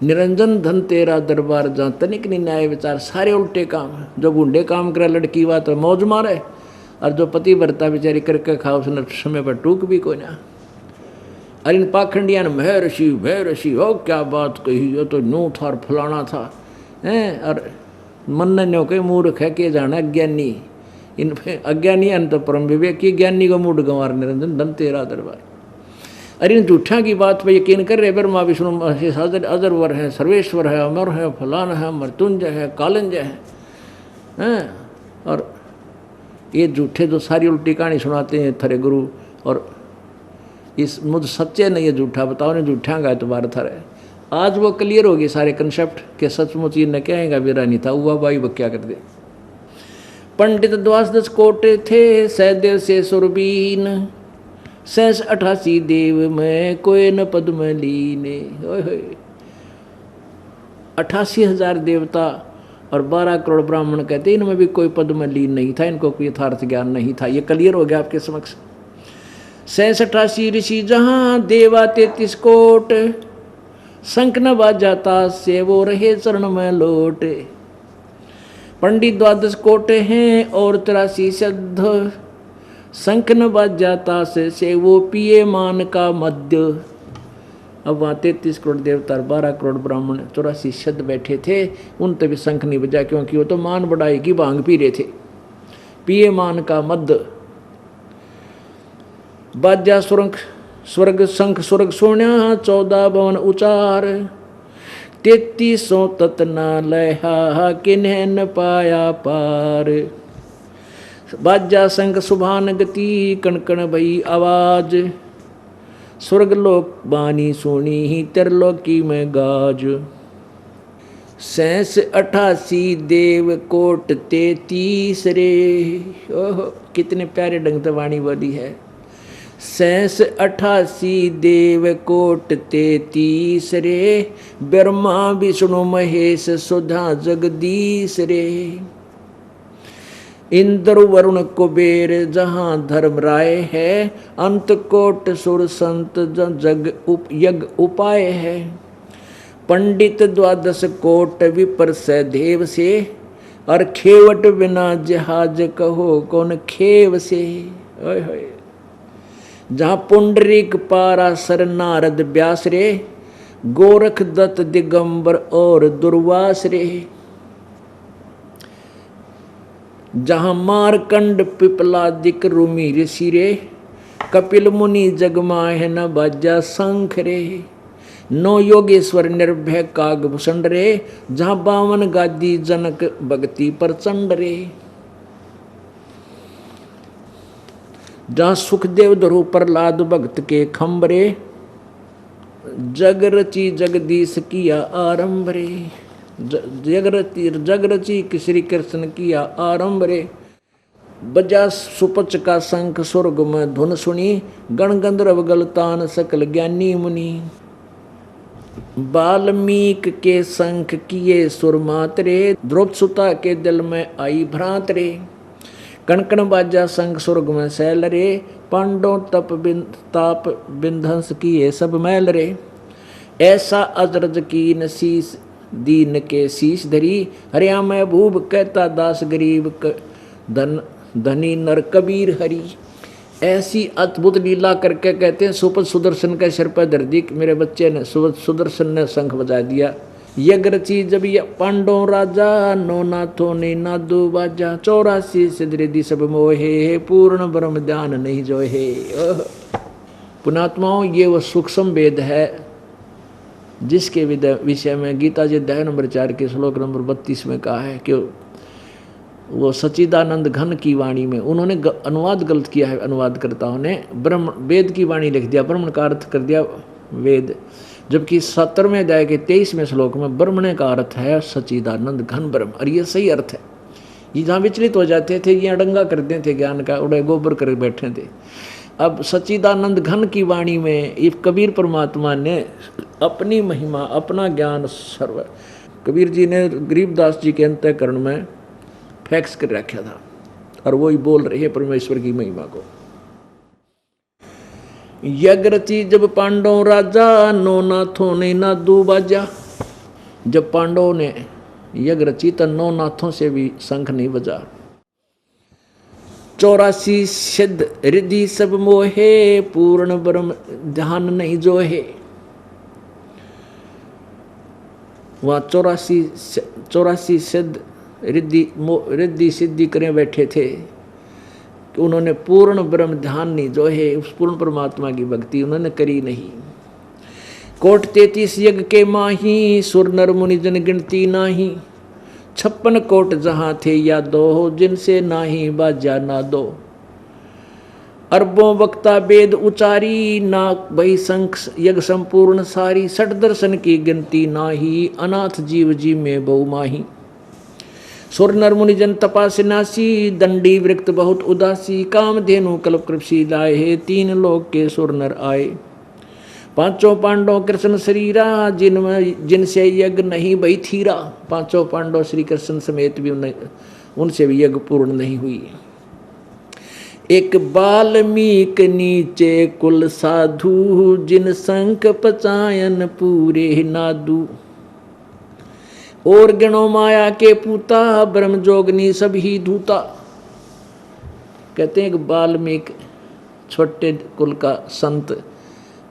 निरंजन धन तेरा दरबार, जहाँ तनिक नहीं न्याय विचार, सारे उल्टे काम। जो गुंडे काम करे लड़की बात तो मौज मारे, और जो पति भरता बेचारी करके खाओ उसने समय पर टूक भी कोई ना। अरे इन पाखंडिया ने महर्षि हो क्या बात कही, ये तो न्यू था और फलाना था हैं। और मन न्यो के मूर्ख है के जाना अज्ञानी। इन अज्ञानी अन तो परम विवेकी, ज्ञानी को मूड गंवार, निरंजन धन तेरा दरबार। अरे इन झूठा की बात पर यकीन कर रहे ब्रह्मा विष्णु महेश अजरवर है, सर्वेश्वर है, अमर है, फलान है, मृत्युंजय है, कालंजय है। और ये झूठे जो सारी उल्टी कहानी सुनाते हैं थरे गुरु, और इस मुझ सच्चे नहीं, ये झूठा बताओ ने झूठा का एतबार थरे। आज वो क्लियर होगी सारे कंसेप्ट के सचमुच ये न कहेगा मेरा नहीं था हुआ भाई वो क्या कर दे। पंडित द्वादश कोटे थे सहदेव से सुरबीन, 88 देव में कोई न पद्म लीने। 88,000 देवता और 12 करोड़ ब्राह्मण कहते इनमें भी कोई पद्म लीन नहीं था, इनको कोई यथार्थ ज्ञान नहीं था। ये क्लियर हो गया आपके समक्ष। 86 ऋषि जहाँ देवा 33 कोट, शंख न बाजाता से वो रहे चरण में लोटे। पंडित 12 कोटे हैं और 83 सिद्ध, शंख न बाजा ताश से वो पिए मान का मध्य। अब वहाँ 33 करोड़ देवता, 12 करोड़ ब्राह्मण, 84 शब्द बैठे थे, उन तभी शंख नहीं बजा, क्योंकि वो तो मान बढ़ाई की भांग पी रहे थे। पिए मान का मध्य बाजा स्वर्ग शंख स्वर्ग सोन्या 14 भवन उचार 3300 तत्नालय हा किन्हें न पाया पार। बाजा शंख सुभान गति कण कण भई आवाज स्वर्ग लोक बानी सोनी ही त्रिलोकी में गाज। 88 देव कोट 33 रे। ओहो कितने प्यारे ढंग से वाणी बोली है। 88 देव कोट 33 रे ब्रह्मा विष्णु महेश सुधा जगदीश रे। इंद्र वरुण कुबेर जहाँ धर्म राय है अंत कोट सुर संत जग यज्ञ उपाय है। पंडित 12 कोट विपर से देव से और खेवट बिना जहाज कहो कौन खेव से। ओए होए जहाँ पुंडरीक पाराशर नारद व्यास रे गोरख दत्त दिगंबर और दुर्वास रे। जहाँ मारकंड पिपलादिक रूमी ऋषि रे कपिल मुनि जगमाह न बाजा शंख रे। 9 योगेश्वर निर्भय कागभूषण रे जहाँ 52 गादी जनक भक्ति प्रचंड रे। जहाँ सुखदेव धरु प्रहलाद भक्त के खम्बरे जग रची जगदीश किया आरंभ रे। जग रची श्री कृष्ण किया आरंभ रे। बजा सुपच का शंख स्वर्ग में धुन सुनी गण गंधर्व गलतान सकल ज्ञानी मुनि। वाल्मीक के शंख किए सुर मातरे द्रौपद सुता के दिल में आई भ्रांत रे। कणकण बाजा शंख स्वर्ग में सैल रे पांडव ताप बिंधंस किए सब मैल रे। ऐसा अजरज कीन शीस दीन के शीश धरी हरिया मैं भूप कहता दास गरीब धनी नर कबीर हरि। ऐसी अद्भुत लीला करके कहते हैं सुपद सुदर्शन के सिर पर धर दी। मेरे बच्चे ने सुदर्शन ने शंख बजा दिया। यज्ञ रची जब पांडव राजा नो नाथो ने नादू बाजा 84 सिद्धि सब मोहे पूर्ण ब्रह्म ध्यान नहीं जो है। पुणात्माओं ये वो सूक्ष्म वेद है जिसके विषय में गीता जी अध्याय नंबर 4 के श्लोक नंबर 32 में कहा है कि वो सच्चिदानंद घन की वाणी में उन्होंने अनुवाद गलत किया है। अनुवादकर्ताओं ने ब्रह्म वेद की वाणी लिख दिया, ब्रह्मण का अर्थ कर दिया वेद, जबकि 17वें अध्याय के 23वें श्लोक में ब्रह्मणे का अर्थ है सच्चिदानंद घन ब्रह्म। और ये सही अर्थ है। ये जहाँ विचलित हो जाते थे ये अडंगा करते थे ज्ञान का, उड़े गोबर कर बैठे थे। अब सच्चिदानंद घन की वाणी में ये कबीर परमात्मा ने अपनी महिमा अपना ज्ञान सर्व कबीर जी ने गरीबदास जी के अंतःकरण में फैक्स कर रखा था और वो ही बोल रहे हैं परमेश्वर की महिमा को। यज्ञ रची जब पांडव राजा नो नाथों ने नादू बाजा। जब पांडवों ने यज्ञ रची तो 9 नाथों से भी शंख नहीं बजा। 84 सिद्ध रिद्धि सब मोहे पूर्ण ब्रह्म ध्यान नहीं जो है। वहाँ 84 सिद्ध रिद्धि सिद्धि करे बैठे थे कि उन्होंने पूर्ण ब्रह्म ध्यान नहीं जो है, उस पूर्ण परमात्मा की भक्ति उन्होंने करी नहीं। कोट 33 यज्ञ के माही सुर नर मुनि जन गिनती नाही। 56 कोट जहाँ थे या दो जिनसे नाही बाजा ना दो। अरबों वक्ता वेद उचारी ना भई शंख यज्ञ संपूर्ण सारी। 60 दर्शन की गिनती नाही अनाथ जीव जी में बहु माही। सुर नर मुनि जन तपासिनासी दंडी वृक्त बहुत उदासी। काम धेनु कल्प कृषि लाए 3 लोक के सुर नर आए। 5 पांडव कृष्ण शरीरा जिनसे यज्ञ नहीं भई थीरा। 5 पांडव श्री कृष्ण समेत भी उनसे भी यज्ञ पूर्ण नहीं हुई। एक वाल्मीक नीचे कुल साधु जिन शंख पचायन पूरे नादू। और गणों माया के पूता ब्रह्म जोगनी सभी धूता। कहते हैं एक वाल्मीकि छोटे कुल का संत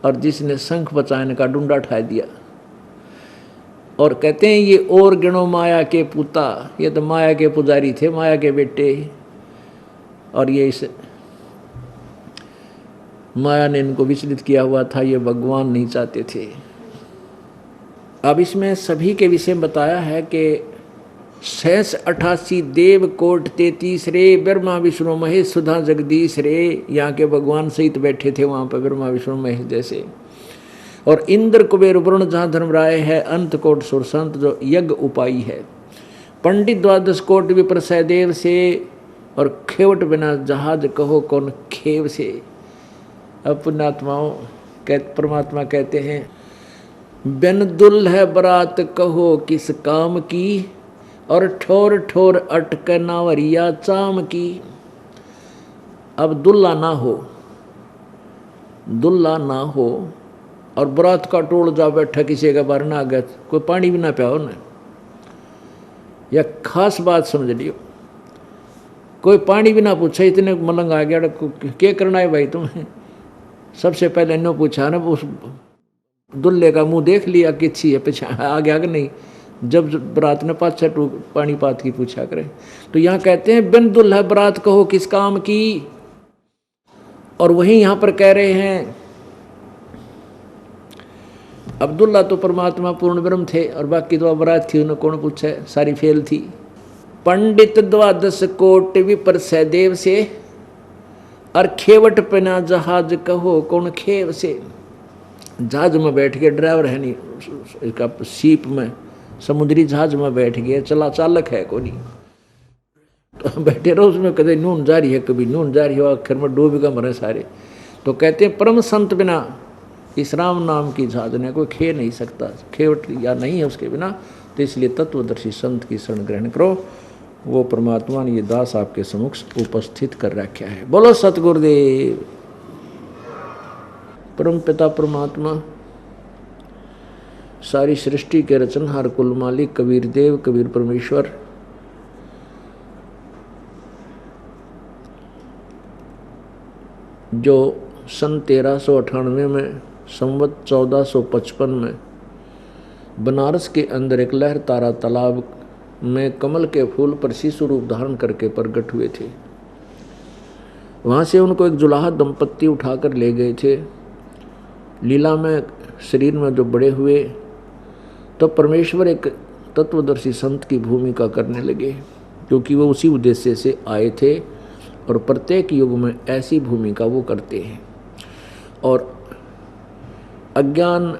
और जिसने शंख बचाने का डूंडा उठा दिया, और कहते हैं ये और गिणों माया के पुता, ये तो माया के पुजारी थे, माया के बेटे, और ये इस माया ने इनको विचलित किया हुआ था, ये भगवान नहीं चाहते थे। अब इसमें सभी के विषय में बताया है कि 688 देव कोट 33 रे, ब्रह्मा विष्णु महेश सुधा जगदीश रे, यहाँ के भगवान सहित बैठे थे वहाँ पर ब्रह्मा विष्णु महेश जैसे, और इंद्र कुबेर वरुण जहाँ धर्मराय है, अंत कोट सुर संत जो यज्ञ उपाई है, पंडित द्वादश कोट विप्र सहदेव से, और खेवट बिना जहाज कहो कौन खेव से। अब पुण्यात्माओं परमात्मा कहते हैं बिन दुल्ह बरात कहो किस काम की, और ठोर ठोर अटक नावरिया चाम की। अब दुल्ला ना हो, दुल्ला ना हो और बरात का टोल जा बैठा किसी का बार ना आ गया, कोई पानी भी ना पियाओ ना, या खास बात समझ लियो, कोई पानी भी ना पूछा, इतने मलंग आ गया, क्या करना है भाई तुम्हें। सबसे पहले इन्हों पूछा ना, उस दुल्ले का मुंह देख लिया कि अच्छी है, पीछे आ गया कि नहीं, जब बरात ने 5-6 पानी पात की पूछा करें। तो यहाँ कहते हैं बिन दुल्हा बरात कहो किस काम की, और वहीं यहाँ पर कह रहे हैं अब्दुल्ला तो परमात्मा पूर्ण ब्रह्म थे, और बाकी तो बरात थी, उन्हें कौन पूछे, सारी फेल थी। पंडित द्वादश कोट विप्र सहदेव से, और खेवट पना जहाज कहो कौन खेव से। जहाज में बैठ के, ड्राइवर है नहीं इसका, सीप में समुद्री जहाज में बैठ गया, चला चालक है कोई नहीं, तो बैठे रहो उसमें, कभी नून जा रही है कभी नून जा रही है, आखिर में डूब का मरे सारे। तो कहते हैं परम संत बिना इस राम नाम की जहाज ने कोई खे नहीं सकता, खेवट या नहीं है उसके बिना। तो इसलिए तत्वदर्शी संत की शरण ग्रहण करो, वो परमात्मा ने ये दास आपके समक्ष उपस्थित कर रखा है। बोलो सतगुरुदेव। परम पिता परमात्मा सारी सृष्टि के रचनहार कुल मालिक कबीर देव कबीर परमेश्वर, जो सन 1398 में संवत 1455 में बनारस के अंदर एक लहर तारा तालाब में कमल के फूल पर शिशु रूप धारण करके प्रकट हुए थे। वहाँ से उनको एक जुलाहा दंपत्ति उठाकर ले गए थे। लीला में शरीर में जो बड़े हुए तो परमेश्वर एक तत्वदर्शी संत की भूमिका करने लगे, क्योंकि वो उसी उद्देश्य से आए थे और प्रत्येक युग में ऐसी भूमिका वो करते हैं। और अज्ञान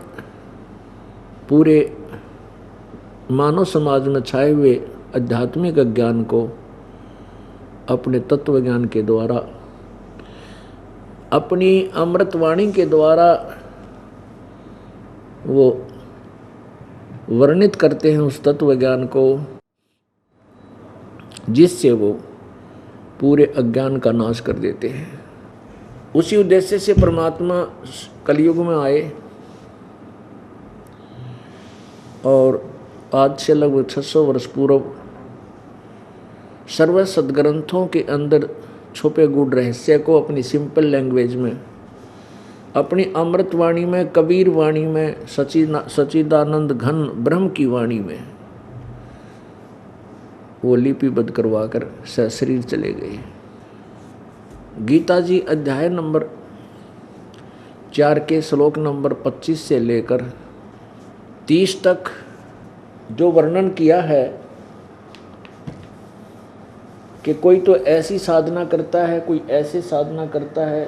पूरे मानव समाज में छाए हुए आध्यात्मिक अज्ञान को अपने तत्व ज्ञान के द्वारा, अपनी अमृतवाणी के द्वारा वो वर्णित करते हैं उस तत्व ज्ञान को, जिससे वो पूरे अज्ञान का नाश कर देते हैं। उसी उद्देश्य से परमात्मा कलयुग में आए और आज से लगभग 600 वर्ष पूर्व सर्व सदग्रंथों के अंदर छुपे गूढ़ रहस्य को अपनी सिंपल लैंग्वेज में, अपनी अमृतवाणी में, कबीर वाणी में, सच्चिदानंद घन ब्रह्म की वाणी में वो लिपिबद्ध करवाकर सशरीर चले गए। गीता जी अध्याय नंबर 4 के श्लोक नंबर 25 से लेकर 30 तक जो वर्णन किया है कि कोई तो ऐसी साधना करता है, कोई ऐसे साधना करता है,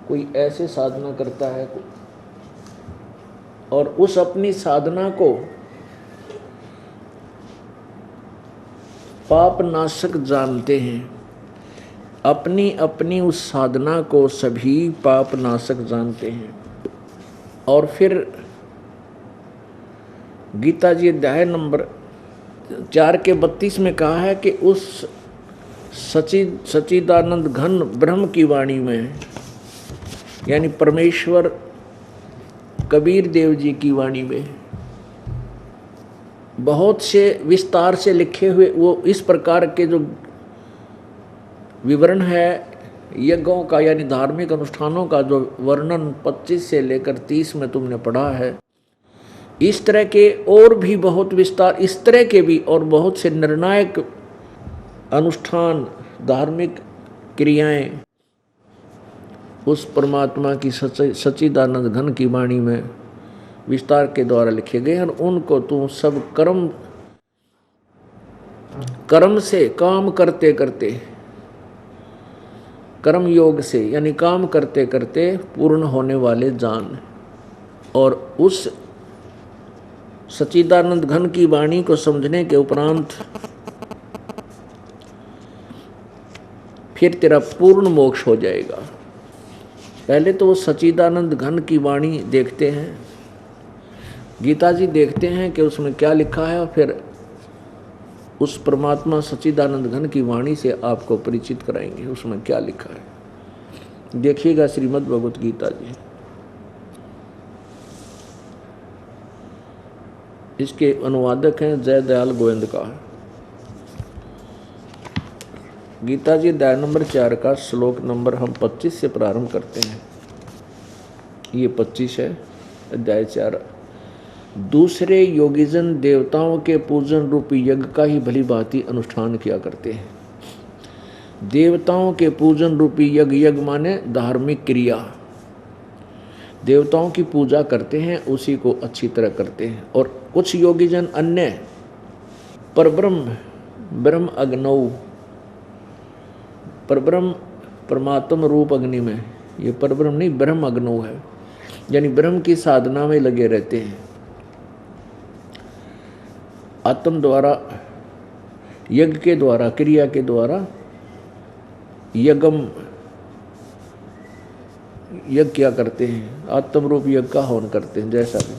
कोई ऐसे साधना करता है, और उस अपनी साधना को पाप नाशक जानते हैं। अपनी अपनी उस साधना को सभी पाप नाशक जानते हैं। और फिर गीता जी अध्याय नंबर 4 के 32 में कहा है कि उस सच्चिदानंद घन ब्रह्म की वाणी में, यानी परमेश्वर कबीर देव जी की वाणी में बहुत से विस्तार से लिखे हुए वो इस प्रकार के जो विवरण है यज्ञों का, यानी धार्मिक अनुष्ठानों का जो वर्णन 25 से लेकर 30 में तुमने पढ़ा है। इस तरह के और भी बहुत विस्तार, इस तरह के भी और बहुत से निर्णायक अनुष्ठान, धार्मिक क्रियाएं उस परमात्मा की सच्चिदानंद घन की वाणी में विस्तार के द्वारा लिखे गए हैं। और उनको तू सब कर्म से, काम करते करते, कर्म योग से यानी काम करते करते पूर्ण होने वाले जान, और उस सच्चिदानंद घन की वाणी को समझने के उपरांत फिर तेरा पूर्ण मोक्ष हो जाएगा। पहले तो वो सच्चिदानंद घन की वाणी देखते हैं, गीता जी देखते हैं कि उसमें क्या लिखा है, और फिर उस परमात्मा सच्चिदानंद घन की वाणी से आपको परिचित कराएंगे उसमें क्या लिखा है। देखिएगा श्रीमद् भगवत गीता जी, इसके अनुवादक हैं जय दयाल गोविंद का। गीता जी अध्याय नंबर 4 का श्लोक नंबर हम 25 से प्रारंभ करते हैं। ये 25 है, अध्याय 4। दूसरे योगीजन देवताओं के पूजन रूपी यज्ञ का ही भली भांति अनुष्ठान किया करते हैं। देवताओं के पूजन रूपी यज्ञ, यज्ञ माने धार्मिक क्रिया, देवताओं की पूजा करते हैं, उसी को अच्छी तरह करते हैं। और कुछ योगीजन अन्य परब्रह्म, ब्रह्म अग्नौ, परब्रह्म परमात्म रूप अग्नि में, ये परब्रह्म नहीं ब्रह्म अग्नौ है, यानी ब्रह्म की साधना में लगे रहते हैं। आत्म द्वारा, यज्ञ के द्वारा, क्रिया के द्वारा यज्ञ क्या करते हैं, आत्म रूप यज्ञ का हवन करते हैं। जैसा भी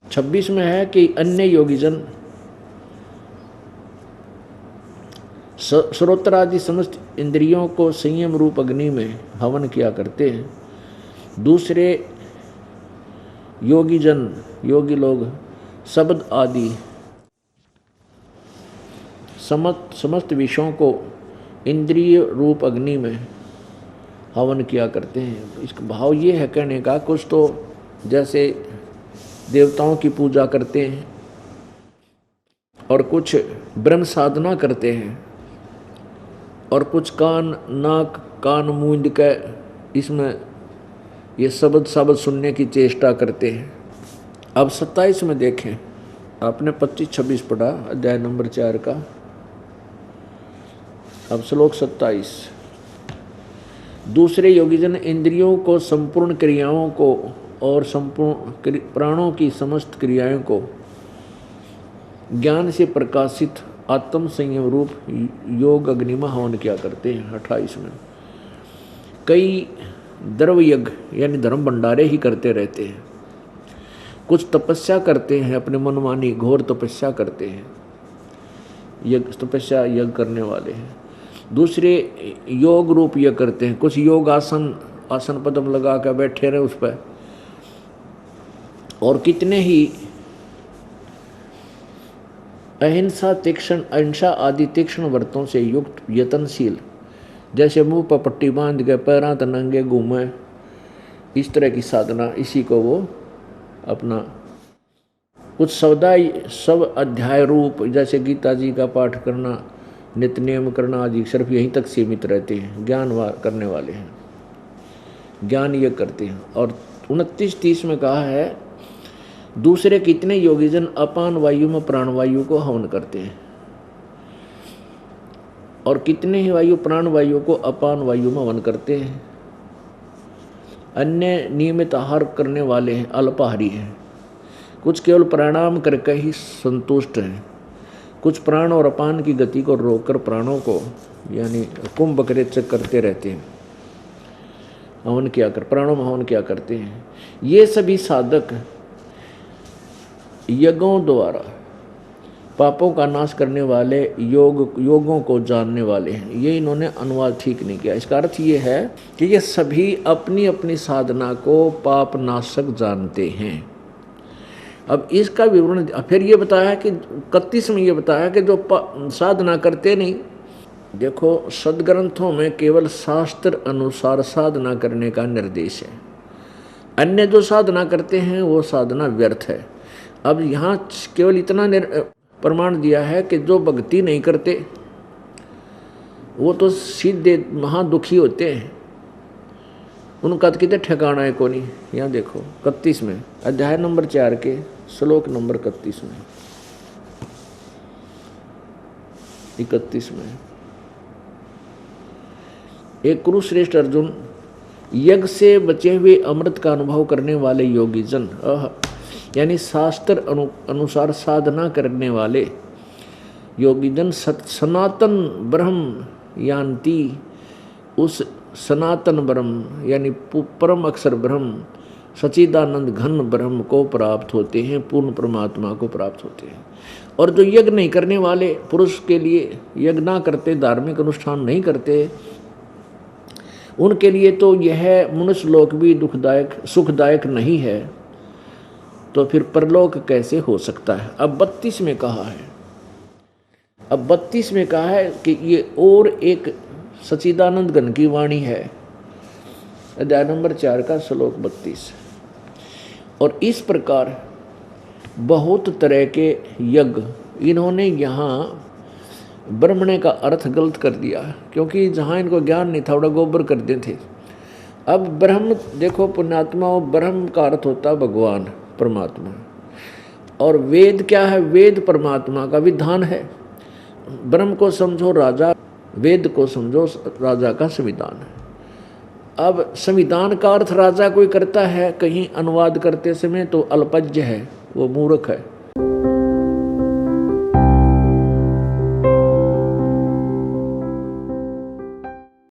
26 में है कि अन्य योगीजन श्रोत्र आदि समस्त इंद्रियों को संयम रूप अग्नि में हवन किया करते हैं। दूसरे योगीजन, योगी लोग शब्द आदि समस्त विषयों को इंद्रिय रूप अग्नि में हवन किया करते हैं। इसका भाव ये है कहने का, कुछ तो जैसे देवताओं की पूजा करते हैं और कुछ ब्रह्म साधना करते हैं, और कुछ कान मूंद के इसमें ये शब्द सुनने की चेष्टा करते हैं। अब 27 में देखें, आपने 25-26 पढ़ा अध्याय नंबर 4 का, अब श्लोक 27। दूसरे योगीजन इंद्रियों को, संपूर्ण क्रियाओं को और संपूर्ण प्राणों की समस्त क्रियाओं को ज्ञान से प्रकाशित आत्म संयम रूप योग अग्नि में हवन किया करते हैं। 28 में कई द्रव्य यज्ञ यानी धर्म भंडारे ही करते रहते हैं। कुछ तपस्या करते हैं, अपने मनमानी घोर तपस्या करते हैं, यज्ञ तपस्या यज्ञ करने वाले हैं। दूसरे योग रूप यज्ञ करते हैं, कुछ योग आसन पद्म लगा कर बैठे रहे उस पर, और कितने ही अहिंसा आदि तीक्ष्ण व्रतों से युक्त यतनशील, जैसे मुंह पर पट्टी बांध के पैरां तनंगे घूमे, इस तरह की साधना, इसी को वो अपना कुछ सब अध्याय रूप, जैसे गीता जी का पाठ करना, नित्य नियम करना आदि सिर्फ यहीं तक सीमित रहते हैं। ज्ञान करने वाले हैं, ज्ञान ये करते हैं। और 29-30 में कहा है, दूसरे कितने योगीजन अपान वायु में प्राणवायु को हवन करते हैं, और कितने ही वायु प्राण वायु को अपान वायु में हवन करते हैं। अन्य नियमित आहार करने वाले हैं, अल्पाहारी हैं। कुछ केवल प्राणायाम करके ही संतुष्ट हैं। कुछ प्राण और अपान की गति को रोककर प्राणों को यानी कुंभ बकरेचक करते रहते हैं, हवन किया कर, प्राणों में हवन किया करते हैं। ये सभी साधक यज्ञों द्वारा पापों का नाश करने वाले योगों को जानने वाले हैं। ये इन्होंने अनुवाद ठीक नहीं किया। इसका अर्थ ये है कि ये सभी अपनी अपनी साधना को पाप नाशक जानते हैं। अब इसका विवरण फिर ये बताया कि 31 में ये बताया कि जो साधना करते नहीं, देखो सदग्रंथों में केवल शास्त्र अनुसार साधना करने का निर्देश है, अन्य जो साधना करते हैं वो साधना व्यर्थ है। अब यहाँ केवल इतना प्रमाण दिया है कि जो भक्ति नहीं करते वो तो सीधे महादुखी होते हैं, उनका तो कितने ठिकाना है को नहीं। यहाँ देखो 31 में, अध्याय नंबर 4 के श्लोक नंबर 31 में, 31 में, एक कुरुश्रेष्ठ अर्जुन, यज्ञ से बचे हुए अमृत का अनुभव करने वाले योगी जन, यानी शास्त्र अनुसार साधना करने वाले योगी जन सनातन ब्रह्म यान्ति, उस सनातन ब्रह्म यानी परम अक्षर ब्रह्म सच्चिदानंद घन ब्रह्म को प्राप्त होते हैं, पूर्ण परमात्मा को प्राप्त होते हैं। और जो यज्ञ नहीं करने वाले पुरुष के लिए, यज्ञ ना करते, धार्मिक अनुष्ठान नहीं करते, उनके लिए तो यह मनुष्य लोक भी दुखदायक सुखदायक नहीं है, तो फिर परलोक कैसे हो सकता है। अब 32 में कहा है, अब 32 में कहा है कि ये और एक सच्चिदानंद घन की वाणी है, अध्याय नंबर 4 का श्लोक 32। और इस प्रकार बहुत तरह के यज्ञ, इन्होंने यहाँ ब्रह्मणे का अर्थ गलत कर दिया, क्योंकि जहाँ इनको ज्ञान नहीं था, बड़ा गोबर कर देते थे। अब ब्रह्म देखो पुण्यात्मा, और ब्रह्म का अर्थ होता भगवान परमात्मा, और वेद क्या है, वेद परमात्मा का विधान है। ब्रह्म को समझो राजा, वेद को समझो राजा का संविधान है। अब संविधान का अर्थ राजा कोई करता है कहीं अनुवाद करते समय तो अल्पज्ञ है, वो मूर्ख है।